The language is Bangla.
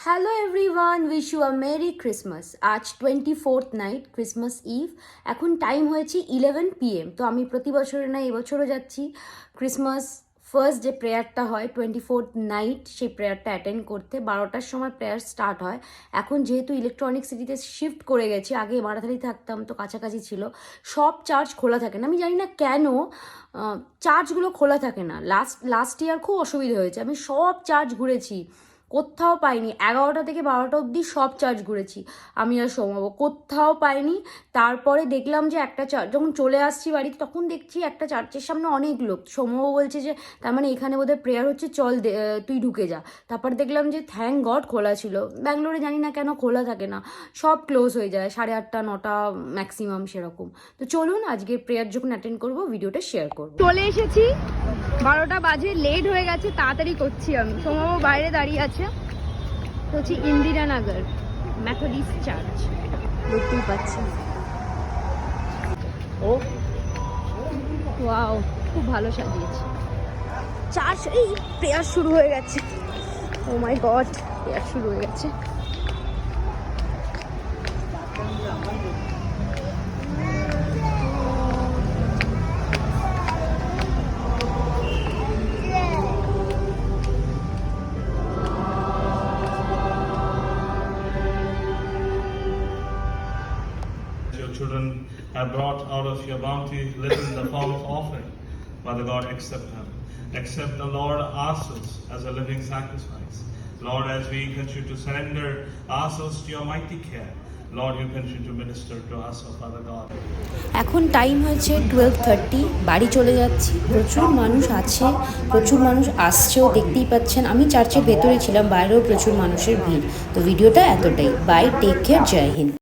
Hello everyone, wish you a merry Christmas. আজ 24th নাইট, ক্রিসমাস ইভ। এখন টাইম হয়েছে 11 PM। তো আমি প্রতি বছরে না এবছরও যাচ্ছি ক্রিসমাস ফার্স্ট যে প্রেয়ারটা হয় 24th নাইট, সেই প্রেয়ারটা অ্যাটেন্ড করতে। 12টার সময় প্রেয়ার স্টার্ট হয়। এখন যেহেতু ইলেকট্রনিক সিটিতে শিফট করে গেছি, আগে মারাথালি থাকতাম তো কাছাকাছি ছিল, সব চার্চ খোলা থাকে না। আমি জানি না কেন চার্চগুলো খোলা থাকে না। লাস্ট ইয়ার খুব অসুবিধা হয়েছে। আমি সব চার্চ ঘুরেছি, কোথাও পাইনি। 11টা থেকে 12টা অবধি সব চার্চ ঘুরেছি আমি আর সৌম্যবাবু, কোথাও পাইনি। তারপরে দেখলাম যে একটা চার্চ, যখন চলে আসছি বাড়িতে তখন দেখছি একটা চার্চের সামনে অনেক লোক। সৌম্যবাবু বলছে যে তার মানে এখানে বোধহয় প্রেয়ার হচ্ছে, চল তুই ঢুকে যা। তারপর দেখলাম যে থ্যাংক গড খোলা ছিল। ব্যাঙ্গালোরে জানি না কেন খোলা থাকে না, সব ক্লোজ হয়ে যায় 8:30 9টা ম্যাক্সিমাম সেরকম। তো চলুন আজকে প্রেয়ার যখন অ্যাটেন্ড করবো ভিডিওটা শেয়ার করবো। চলে এসেছি, 12টা বাজে, লেট হয়ে গেছে, তাড়াতাড়ি করছি আমি। সোমাবু বাইরে দাঁড়িয়ে আছে। তো হচ্ছে ইন্দিরানগর মেথডিস্ট চার্চ, দেখতেই পাচ্ছি। ও ওয়াও, খুব ভালো সাজিয়েছে চার্চ। এই প্রেয়ার শুরু হয়ে গেছে। ও মাই গড, প্রেয়ার শুরু হয়ে গেছে। Your children have brought out of your bounty, live in the form of offering. Father God, accept them. Accept the Lord ourselves as a living sacrifice. Lord, as we continue to surrender ourselves to your mighty care, Lord, you continue to minister to us, oh Father God. এখন টাইম হয়েছে 12:30, বাড়ি চলে যাচ্ছি। প্রচুর মানুষ আছে, প্রচুর মানুষ আসছেও, দেখতেই পাচ্ছেন। আমি চার্চের ভেতরে ছিলাম, বাইরেও প্রচুর মানুষের ভিড়। তো ভিডিওটা এতটাই। Bye, take care, Jai Hind.